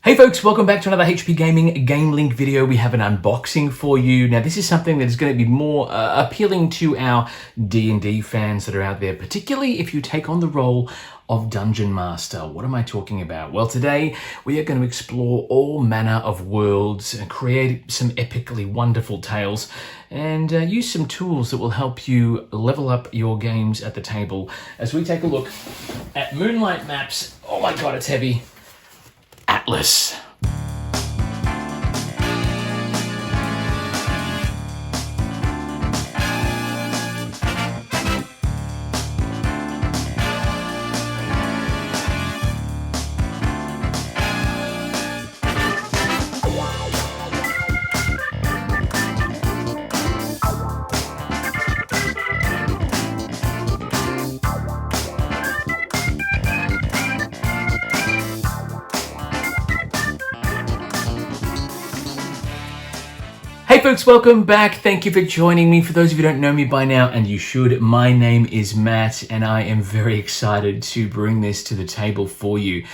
Hey folks, welcome back to another HP Gaming GameLINK video. We have an unboxing for you. Now this is something that is going to be more appealing to our D&D fans that are out there, particularly if you take on the role of Dungeon Master. What am I talking about? Well, today we are going to explore all manner of worlds and create some epically wonderful tales and use some tools that will help you level up your games at the table as we take a look at Moonlight Maps. Oh my god, it's heavy. Atlas. Hey folks, welcome back. Thank you for joining me. For those of you who don't know me by now, and you should, my name is Matt, and I am very excited to bring this to the table for you.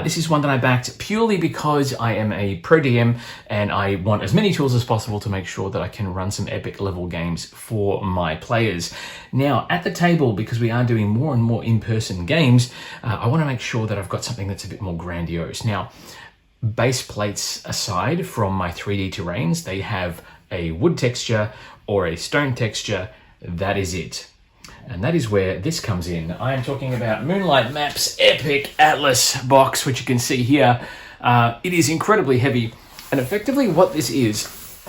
This is one that I backed purely because I am a pro DM, and I want as many tools as possible to make sure that I can run some epic level games for my players. Now, at the table, because we are doing more and more in-person games, I want to make sure that I've got something that's a bit more grandiose. Now, base plates aside from my 3D terrains, they have a wood texture or a stone texture. That is it. And that is where this comes in. I am talking about Moonlight Maps Epic Atlas box, which you can see here. It is incredibly heavy. And effectively what this is,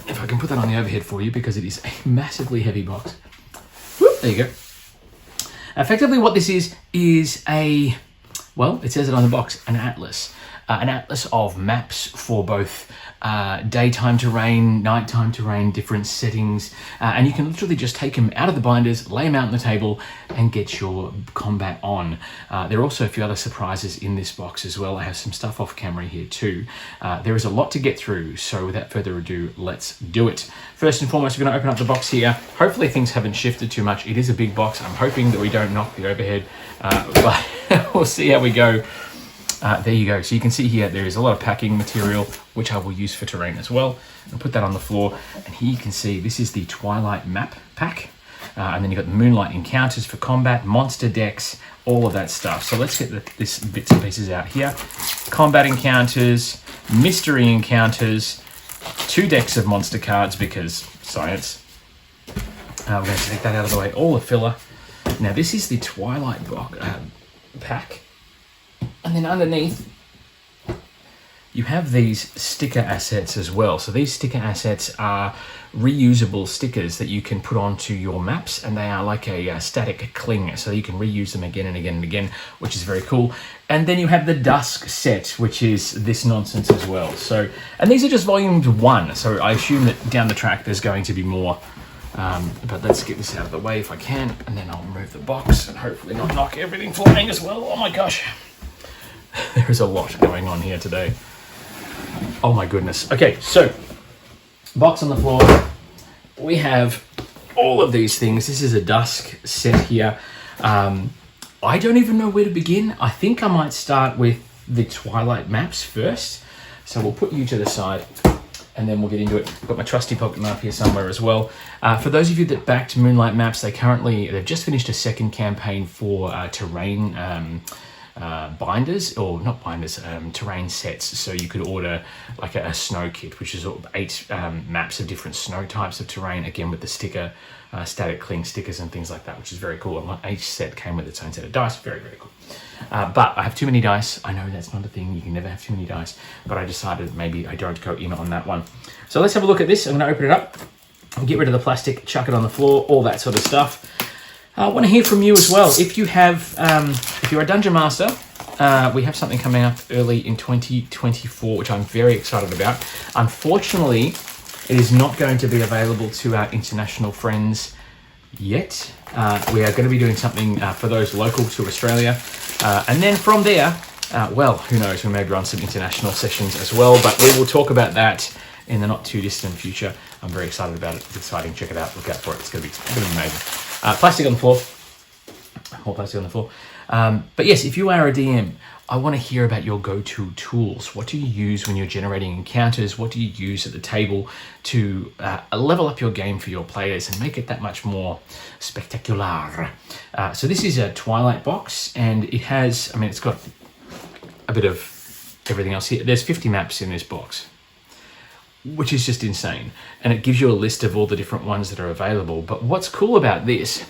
if I can put that on the overhead for you, because it is a massively heavy box. Whoop, there you go. Effectively what this is a, well, it says it on the box, an atlas. An atlas of maps for both daytime terrain, nighttime terrain, different settings, and you can literally just take them out of the binders, lay them out on the table, and get your combat on. There are also a few other surprises in this box as well. I have some stuff off camera here too. There is a lot to get through, so without further ado, let's do it. First and foremost, we're going to open up the box here. Hopefully things haven't shifted too much. It is a big box. I'm hoping that we don't knock the overhead, but we'll see how we go. There you go. So you can see here there is a lot of packing material, which I will use for terrain as well. And put that on the floor. And here you can see this is the Twilight map pack. And then you've got the Moonlight encounters for combat, monster decks, all of that stuff. So let's get this bits and pieces out here. Combat encounters, mystery encounters, 2 decks of monster cards because science. We're going to take that out of the way. All the filler. Now this is the Twilight pack. And then underneath, you have these sticker assets as well. So these sticker assets are reusable stickers that you can put onto your maps, and they are like a static cling, so you can reuse them again and again and again, which is very cool. And then you have the Dusk set, which is this nonsense as well. So, and these are just volumes 1, so I assume that down the track there's going to be more. But let's get this out of the way if I can, and then I'll remove the box and hopefully not knock everything flying as well. Oh my gosh. There is a lot going on here today. Oh my goodness. Okay, so box on the floor. We have all of these things. This is a Dusk set here. I don't even know where to begin. I think I might start with the Twilight maps first. So we'll put you to the side and then we'll get into it. I've got my trusty pocket map here somewhere as well. For those of you that backed Moonlight Maps, they've just finished a second campaign for terrain binders, or not binders, terrain sets. So you could order like a snow kit, which is 8 maps of different snow types of terrain, again with the sticker, static cling stickers and things like that, which is very cool. And each set came with its own set of dice. Very, very cool. But I have too many dice. I know that's not a thing. You can never have too many dice. But I decided maybe I don't go in on that one. So let's have a look at this. I'm going to open it up, get rid of the plastic, chuck it on the floor, all that sort of stuff. I want to hear from you as well. If you have, if you're a Dungeon Master, we have something coming up early in 2024, which I'm very excited about. Unfortunately, it is not going to be available to our international friends yet. We are going to be doing something for those local to Australia. And then from there, well, who knows, we may run some international sessions as well, but we will talk about that in the not too distant future. I'm very excited about it. It's exciting. Check it out. Look out for it. It's going to be amazing. Plastic on the floor. more plastic on the floor. But yes, if you are a DM, I want to hear about your go-to tools. What do you use when you're generating encounters? What do you use at the table to level up your game for your players and make it that much more spectacular? So this is a Twilight box, and it has, it's got a bit of everything else here. There's 50 maps in this box, which is just insane. And it gives you a list of all the different ones that are available. But what's cool about this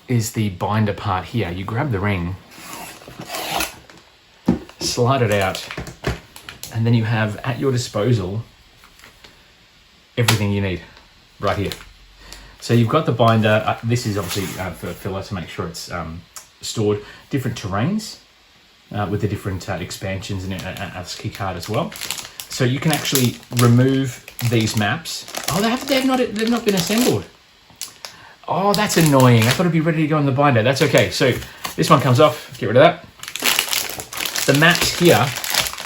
is the binder part here. You grab the ring, slide it out, and then you have at your disposal everything you need right here. So you've got the binder. This is obviously for filler to make sure it's stored. Different terrains with the different expansions and a key card as well. So you can actually remove these maps. Oh, they've not been assembled. Oh, that's annoying. I thought it'd be ready to go in the binder. That's okay. So this one comes off. Get rid of that. The maps here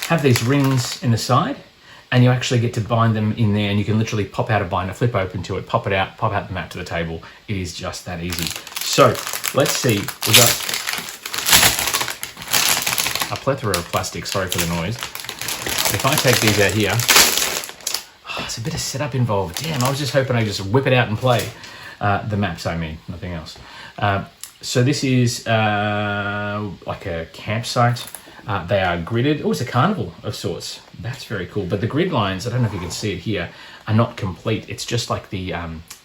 have these rings in the side, and you actually get to bind them in there, and you can literally pop out a binder, flip open to it, pop it out, pop out the map to the table. It is just that easy. So let's see. We've got a plethora of plastic. Sorry for the noise. If I take these out here, there's a bit of setup involved. Damn, I was just hoping I just whip it out and play. The maps, nothing else. So this is like a campsite. They are gridded. Oh, it's a carnival of sorts. That's very cool. But the grid lines, I don't know if you can see it here, are not complete. It's just like the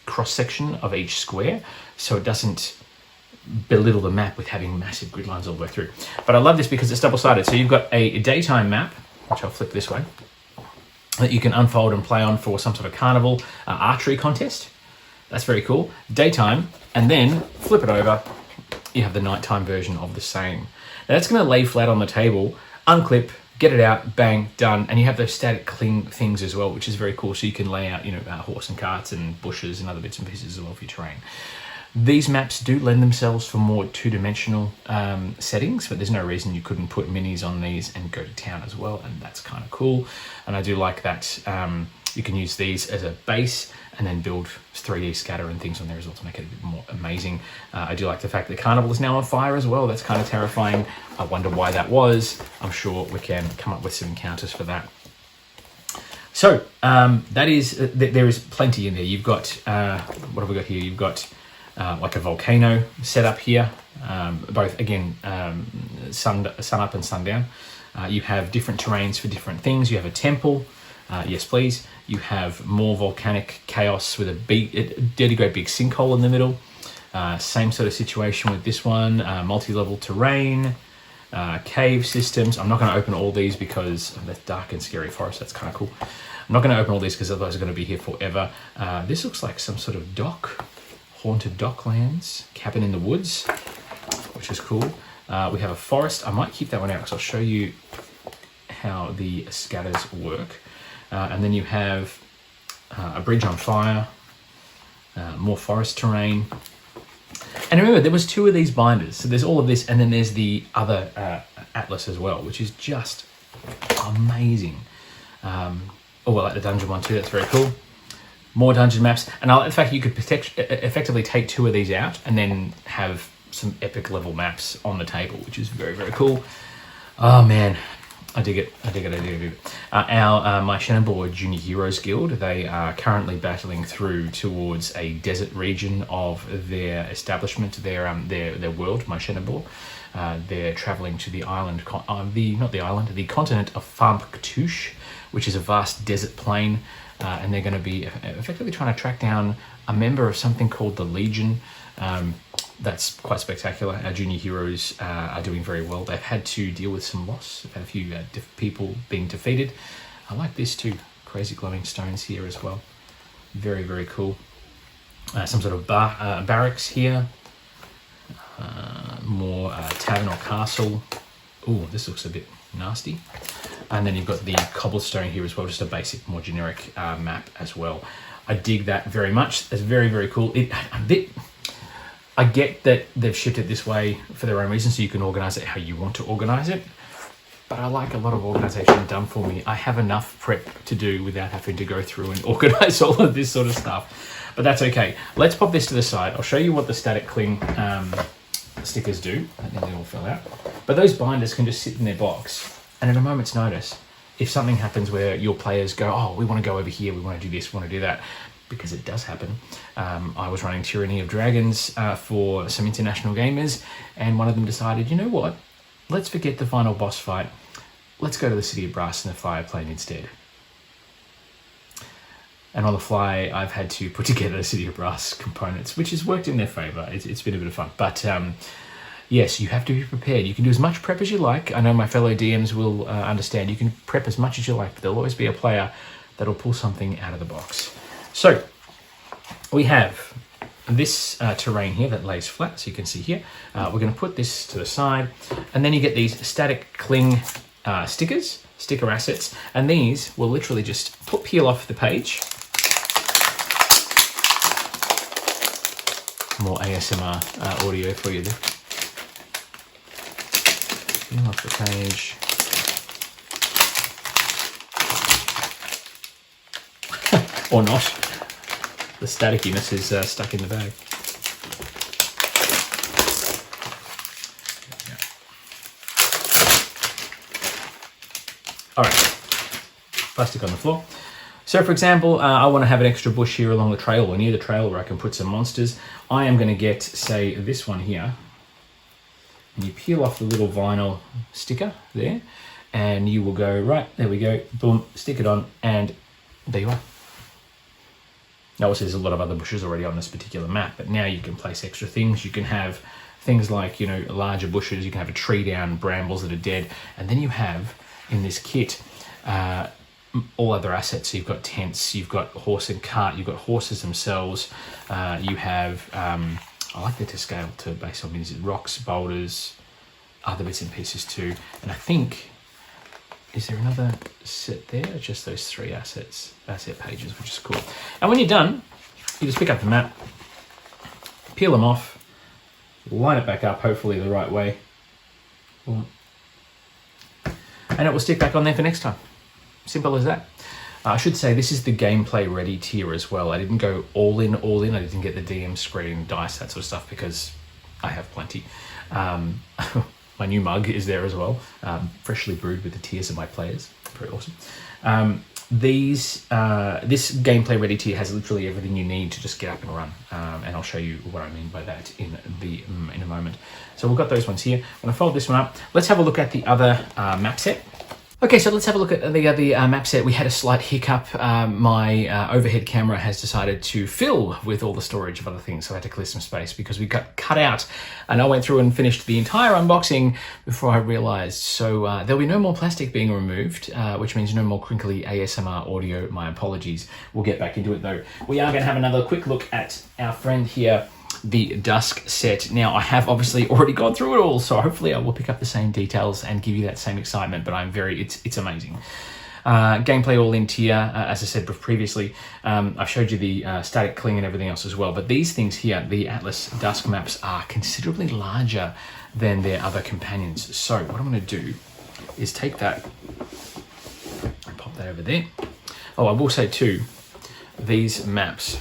cross-section of each square, so it doesn't belittle the map with having massive grid lines all the way through. But I love this because it's double-sided. So you've got a daytime map, which I'll flip this way, that you can unfold and play on for some sort of carnival archery contest. That's very cool. Daytime, and then flip it over, you have the nighttime version of the same. Now that's going to lay flat on the table, unclip, get it out, bang, done, and you have those static cling things as well, which is very cool. So you can lay out, horse and carts and bushes and other bits and pieces as well for your terrain. These maps do lend themselves for more two-dimensional settings, but there's no reason you couldn't put minis on these and go to town as well, and that's kind of cool. And I do like that you can use these as a base and then build 3D scatter and things on there as well to make it a bit more amazing. I do like the fact that Carnival is now on fire as well. That's kind of terrifying. I wonder why that was. I'm sure we can come up with some encounters for that. So that is, there is plenty in there. You've got, what have we got here? You've got like a volcano set up here, both again, sun up and sundown. You have different terrains for different things. You have a temple, yes please. You have more volcanic chaos with a dirty great big sinkhole in the middle. Same sort of situation with this one, multi-level terrain, cave systems. I'm not going to open all these because of the dark and scary forest. That's kind of cool. I'm not going to open all these because otherwise I'm going to be here forever. This looks like some sort of dock. Haunted docklands, cabin in the woods, which is cool. We have a forest. I might keep that one out because I'll show you how the scatters work. And then you have a bridge on fire, more forest terrain. And remember, there was 2 of these binders. So there's all of this, and then there's the other atlas as well, which is just amazing. I like the dungeon one too. That's very cool. More dungeon maps, and in fact you could effectively take 2 of these out and then have some epic level maps on the table, which is very, very cool. Oh man, I dig it. Our My Shenandoah Junior Heroes Guild, they are currently battling through towards a desert region of their establishment, their world, My Shenandoah. They're traveling to the island, the continent of Farmpktoosh, which is a vast desert plain. And they're going to be effectively trying to track down a member of something called the Legion. That's quite spectacular. Our junior heroes are doing very well. They've had to deal with some loss. They've had a few people being defeated. I like this too. Crazy glowing stones here as well. Very, very cool. Some sort of barracks here. More tavern or castle. Ooh, this looks a bit nasty. And then you've got the cobblestone here as well, just a basic, more generic map as well. I dig that very much. It's very, very cool. I get that they've shipped it this way for their own reasons, so you can organize it how you want to organize it. But I like a lot of organization done for me. I have enough prep to do without having to go through and organize all of this sort of stuff. But that's okay. Let's pop this to the side. I'll show you what the static cling stickers do. I think they all fell out. But those binders can just sit in their box, and at a moment's notice, if something happens where your players go, oh, we want to go over here, we want to do this, we want to do that, because it does happen. I was running Tyranny of Dragons for some international gamers, and one of them decided, you know what, let's forget the final boss fight. Let's go to the City of Brass in the fire plane instead. And on the fly, I've had to put together the City of Brass components, which has worked in their favour. It's been a bit of fun. But yes, you have to be prepared. You can do as much prep as you like. I know my fellow DMs will understand. You can prep as much as you like, but there'll always be a player that'll pull something out of the box. So we have this terrain here that lays flat, so you can see here. We're going to put this to the side, and then you get these static cling sticker assets, and these will literally just peel off the page. More ASMR audio for you there. Peel off the page. Or not. The statickiness is stuck in the bag. All right, plastic on the floor. So for example, I want to have an extra bush here along the trail or near the trail where I can put some monsters. I am going to get, say, this one here. And you peel off the little vinyl sticker there, and you will go, right, there we go, boom, stick it on, and there you are. Now, obviously, there's a lot of other bushes already on this particular map, but now you can place extra things. You can have things like, you know, larger bushes. You can have a tree down, brambles that are dead, and then you have in this kit all other assets. So you've got tents, you've got horse and cart, you've got horses themselves. You have I like that to scale to based on these rocks, boulders, other bits and pieces too. And I think, is there another set there? Just those 3 asset pages, which is cool. And when you're done, you just pick up the map, peel them off, line it back up, hopefully the right way, and it will stick back on there for next time. Simple as that. I should say this is the gameplay ready tier as well. I didn't go all in. I didn't get the DM screen, dice, that sort of stuff, because I have plenty. My new mug is there as well, freshly brewed with the tears of my players. Very awesome. This gameplay ready tier has literally everything you need to just get up and run, and I'll show you what I mean by that in a moment. So we've got those ones here. I'm going to fold this one up. Let's have a look at the other map set. Okay, so let's have a look at the other map set. We had a slight hiccup. My overhead camera has decided to fill with all the storage of other things, so I had to clear some space because we got cut out. And I went through and finished the entire unboxing before I realized. So there'll be no more plastic being removed, which means no more crinkly ASMR audio. My apologies. We'll get back into it though. We are going to have another quick look at our friend here, the Dusk set. Now, I have obviously already gone through it all, so hopefully I will pick up the same details and give you that same excitement, but it's amazing. Gameplay all in tier, as I said previously. I showed you the static cling and everything else as well, but these things here, the Atlas Dusk maps, are considerably larger than their other companions. So what I'm going to do is take that and pop that over there. Oh, I will say too, these maps,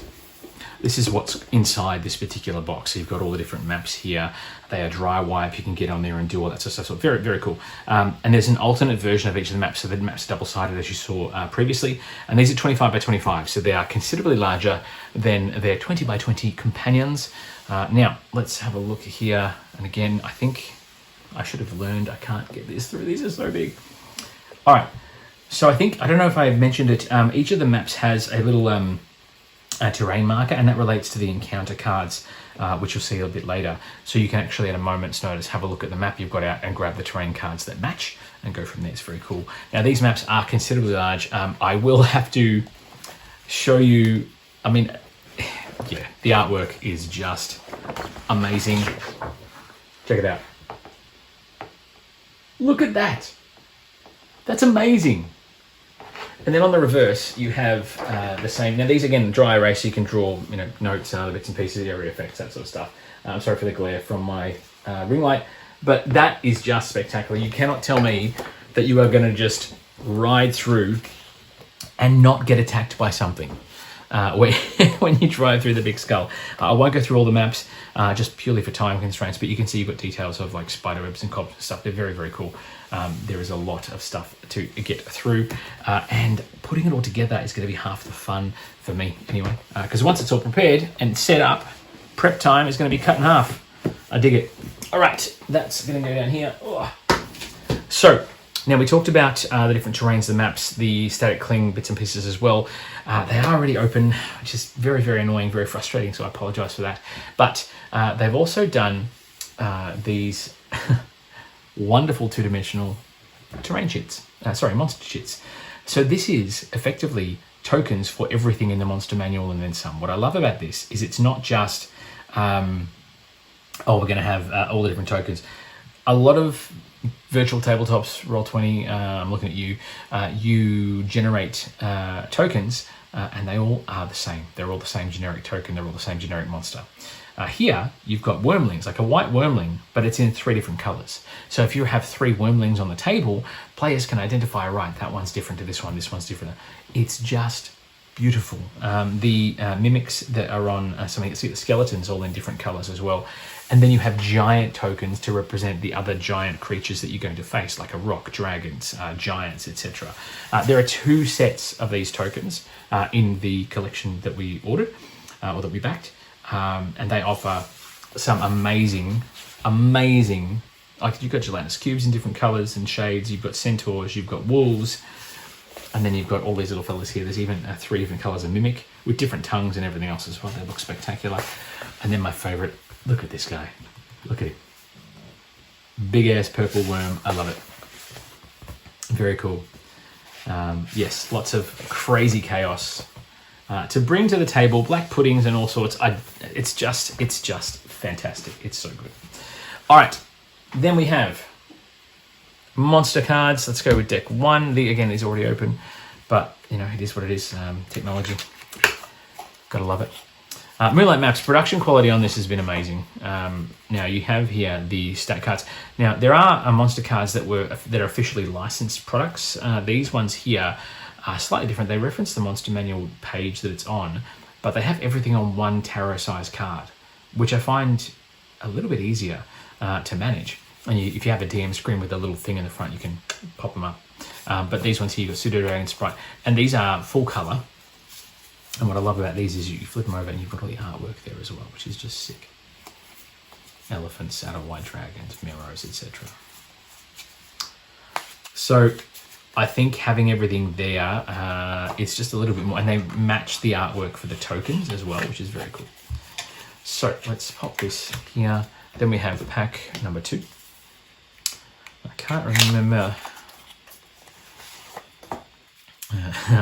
this is what's inside this particular box. So you've got all the different maps here. They are dry wipe. You can get on there and do all that sort of stuff. So very, very cool. And there's an alternate version of each of the maps. So the maps are double-sided, as you saw previously. And these are 25 by 25. So they are considerably larger than their 20 by 20 companions. Now, let's have a look here. And again, I think I should have learned I can't get this through. These are so big. All right. So I don't know if I mentioned it. Each of the maps has a little terrain marker, and that relates to the encounter cards, which you'll see a bit later. So you can actually, at a moment's notice, have a look at the map you've got out and grab the terrain cards that match and go from there. It's very cool. Now, these maps are considerably large. I will have to show you, I mean, yeah, the artwork is just amazing. Check it out. Look at that. That's amazing. And then on the reverse, you have the same. Now these, again, dry erase, so you can draw, notes and other bits and pieces, area effects, that sort of stuff. I'm sorry for the glare from my ring light, but that is just spectacular. You cannot tell me that you are going to just ride through and not get attacked by something. when you drive through the big skull. I won't go through all the maps just purely for time constraints, but you can see you've got details of like spider webs and cobs and stuff. They're very, very cool. There is a lot of stuff to get through, and putting it all together is going to be half the fun for me anyway, because once it's all prepared and set up, prep time is going to be cut in half. I dig it. All right, that's going to go down here. Oh. So now we talked about the different terrains, the maps, the static cling bits and pieces as well. They are already open, which is very, very annoying, very frustrating, so I apologise for that. But they've also done these wonderful two-dimensional terrain sheets. Monster sheets. So this is effectively tokens for everything in the monster manual and then some. What I love about this is it's not just, we're going to have all the different tokens. A lot of virtual tabletops, Roll20, I'm looking at you, you generate tokens and they all are the same. They're all the same generic token. They're all the same generic monster. Here, you've got wormlings, like a white wormling, but it's in 3 different colors. So if you have 3 wormlings on the table, players can identify, right, that one's different to this one's different. It's just beautiful. The mimics that are on something, see the skeletons all in different colors as well. And then you have giant tokens to represent the other giant creatures that you're going to face, like a rock, dragons, giants, etc. There are 2 sets of these tokens in the collection that we ordered, or that we backed. And they offer some amazing, like you've got gelatinous cubes in different colors and shades, you've got centaurs, you've got wolves, and then you've got all these little fellas here. There's even 3 different colors of mimic with different tongues and everything else as well. They look spectacular. And then my favorite, look at this guy. Look at him. Big ass purple worm. I love it. Very cool. Yes, lots of crazy chaos to bring to the table, black puddings and all sorts. It's just fantastic. It's so good. All right, then we have monster cards. Let's go with deck 1. Again, is already open, but you know, it is what it is. Technology, gotta love it. Moonlight Maps, production quality on this has been amazing. Now you have here the stat cards. Now there are monster cards that are officially licensed products. These ones here are slightly different. They reference the monster manual page that it's on, but they have everything on one tarot size card, which I find a little bit easier to manage. And if you have a DM screen with a little thing in the front, you can pop them up. But these ones here, you've got Pseudo Dragon Sprite, and these are full color. And what I love about these is you flip them over and you've got all the artwork there as well, which is just sick. Elephants, outer white dragons, mirrors, etc. So I think having everything there, it's just a little bit more, and they match the artwork for the tokens as well, which is very cool. So let's pop this here. Then we have pack number 2. I can't remember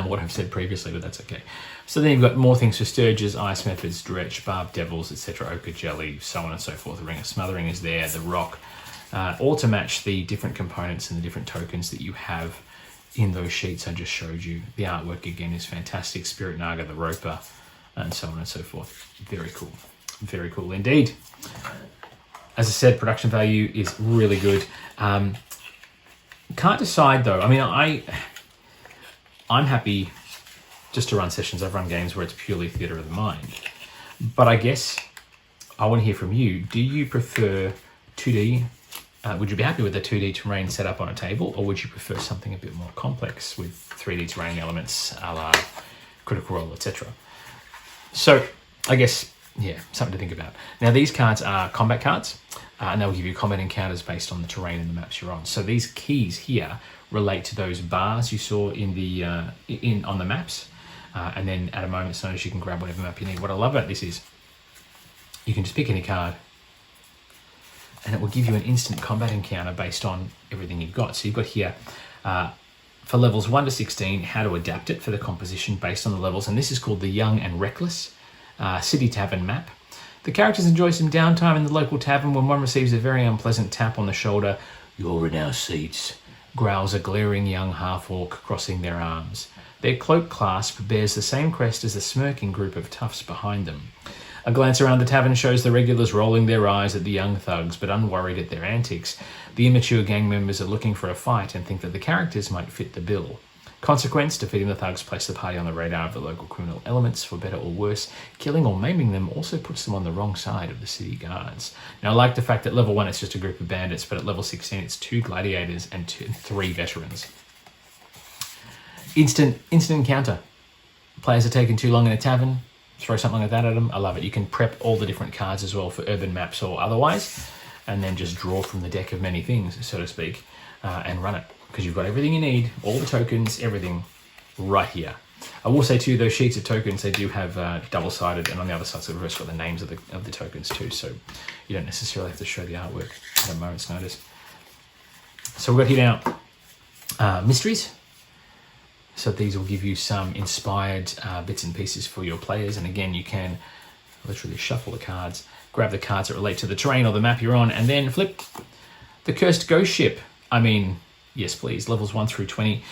what I've said previously, but that's okay. So then you've got more things for Sturges, Ice Methods, Dretch, Barb Devils, etc., Ochre Jelly, so on and so forth. The Ring of Smothering is there, the Rock, all to match the different components and the different tokens that you have in those sheets I just showed you. The artwork, again, is fantastic. Spirit Naga, the Roper, and so on and so forth. Very cool. Very cool indeed. As I said, production value is really good. Can't decide, though. I mean, I'm happy just to run sessions. I've run games where it's purely theatre of the mind. But I guess I want to hear from you. Do you prefer 2D? Would you be happy with a 2D terrain set up on a table, or would you prefer something a bit more complex with 3D terrain elements, a la Critical Role, etc.? So I guess, yeah, something to think about. Now, these cards are combat cards, and they'll give you combat encounters based on the terrain and the maps you're on. So these keys here relate to those bars you saw in the on the maps, and then at a moment's notice you can grab whatever map you need. What I love about this is you can just pick any card and it will give you an instant combat encounter based on everything you've got. So you've got here for levels 1 to 16 how to adapt it for the composition based on the levels, and this is called the Young and Reckless City Tavern map. The characters enjoy some downtime in the local tavern when one receives a very unpleasant tap on the shoulder. "You're in our seats," growls a glaring young half-orc crossing their arms. Their cloak clasp bears the same crest as the smirking group of toughs behind them. A glance around the tavern shows the regulars rolling their eyes at the young thugs, but unworried at their antics. The immature gang members are looking for a fight and think that the characters might fit the bill. Consequence, defeating the thugs placed the party on the radar of the local criminal elements, for better or worse. Killing or maiming them also puts them on the wrong side of the city guards. Now, I like the fact that level 1 it's just a group of bandits, but at level 16 it's 2 gladiators and 3 veterans. Instant encounter. Players are taking too long in a tavern, throw something like that at them. I love it. You can prep all the different cards as well for urban maps or otherwise, and then just draw from the deck of many things, so to speak, and run it. Because you've got everything you need, all the tokens, everything right here. I will say too, those sheets of tokens, they do have double-sided, and on the other side, so we've just got the names of the tokens too, so you don't necessarily have to show the artwork at a moment's notice. So we've got here now mysteries. So these will give you some inspired bits and pieces for your players, and again, you can literally shuffle the cards, grab the cards that relate to the terrain or the map you're on, and then flip the Cursed Ghost Ship. I mean, yes, please. Levels 1 through 20.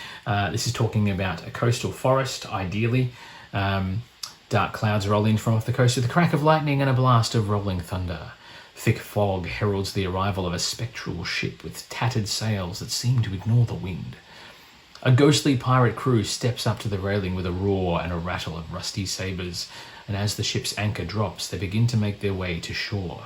This is talking about a coastal forest, ideally. Dark clouds roll in from off the coast with a crack of lightning and a blast of rolling thunder. Thick fog heralds the arrival of a spectral ship with tattered sails that seem to ignore the wind. A ghostly pirate crew steps up to the railing with a roar and a rattle of rusty sabres, and as the ship's anchor drops, they begin to make their way to shore.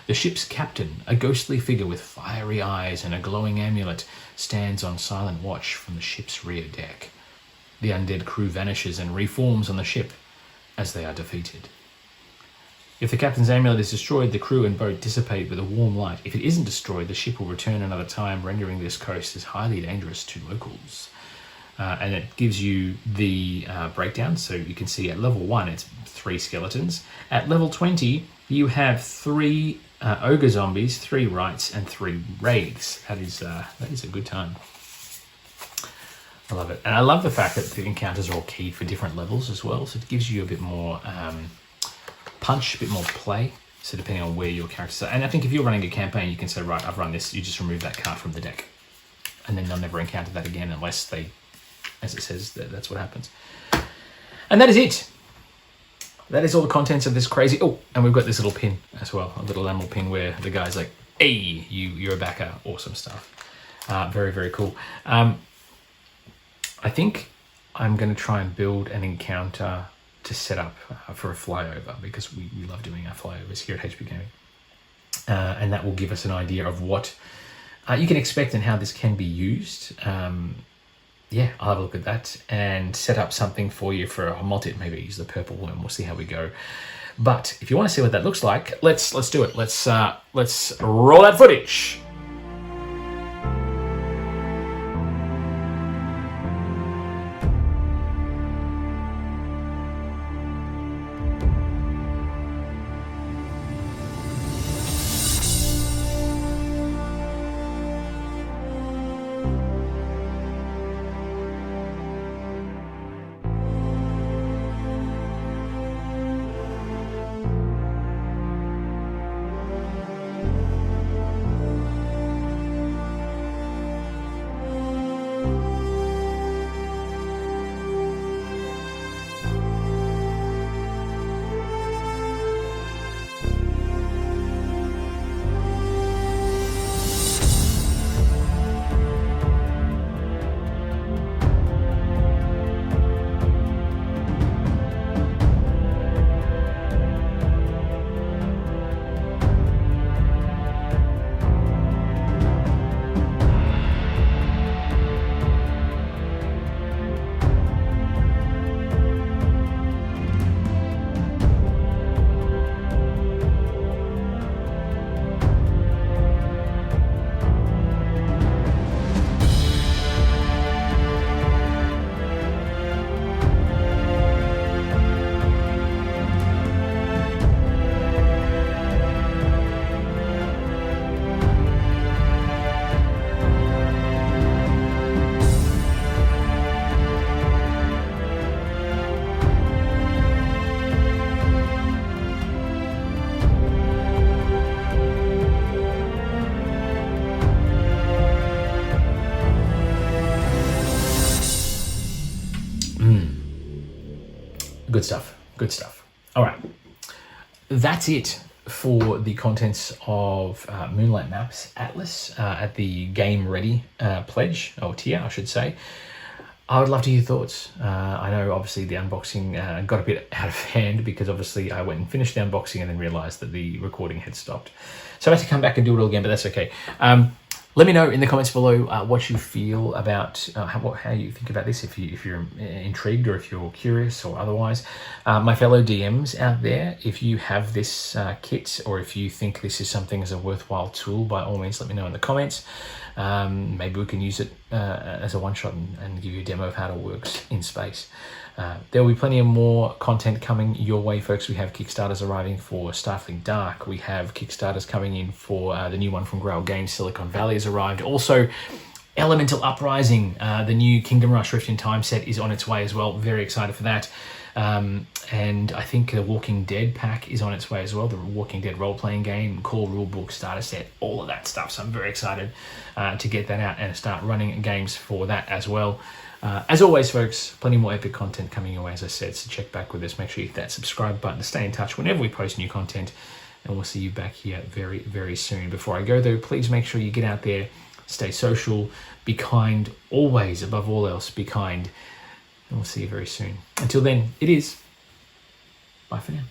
The ship's captain, a ghostly figure with fiery eyes and a glowing amulet, stands on silent watch from the ship's rear deck. The undead crew vanishes and reforms on the ship as they are defeated. If the captain's amulet is destroyed, the crew and boat dissipate with a warm light. If it isn't destroyed, the ship will return another time, rendering this coast as highly dangerous to locals. And it gives you the breakdown, so you can see at level 1 it's 3 skeletons. At level 20 you have 3 ogre zombies, 3 rights, and 3 wraiths. That is a good time. I love it. And I love the fact that the encounters are all key for different levels as well, so it gives you a bit more punch, a bit more play, so depending on where your characters are. And I think if you're running a campaign, you can say, right, I've run this, you just remove that card from the deck, and then they'll never encounter that again unless they, as it says, that's what happens. And that is it. That is all the contents of this crazy... Oh, and we've got this little pin as well, a little enamel pin where the guy's like, hey, you're a backer. Awesome stuff. Very, very cool. I think I'm going to try and build an encounter to set up for a flyover, because we love doing our flyovers here at HP Gaming. And that will give us an idea of what you can expect and how this can be used. Yeah, I'll have a look at that and set up something for you for a multi. Maybe use the purple worm. We'll see how we go. But if you want to see what that looks like, let's do it. Let's roll that footage. Good stuff. Good stuff. All right. That's it for the contents of Moonlight Maps Atlas at the Game Ready pledge, or tier, I should say. I would love to hear your thoughts. I know obviously the unboxing got a bit out of hand because obviously I went and finished the unboxing and then realized that the recording had stopped. So I had to come back and do it all again, but that's okay. Let me know in the comments below what you feel about how you think about this, if you're intrigued or if you're curious or otherwise. My fellow DMs out there, if you have this kit or if you think this is something as a worthwhile tool, by all means let me know in the comments. Maybe we can use it as a one-shot and give you a demo of how it works in space. There will be plenty of more content coming your way, folks. We have Kickstarters arriving for Starfleet Dark. We have Kickstarters coming in for the new one from Grail Games, Silicon Valley has arrived. Also, Elemental Uprising, the new Kingdom Rush Rift in Time set is on its way as well. Very excited for that. And I think the Walking Dead pack is on its way as well. The Walking Dead role-playing game, core rulebook, starter set, all of that stuff. So I'm very excited to get that out and start running games for that as well. As always, folks, plenty more epic content coming your way, as I said, so check back with us. Make sure you hit that subscribe button to stay in touch whenever we post new content, and we'll see you back here very, very soon. Before I go, though, please make sure you get out there, stay social, be kind, always, above all else, be kind, and we'll see you very soon. Until then, it is bye for now.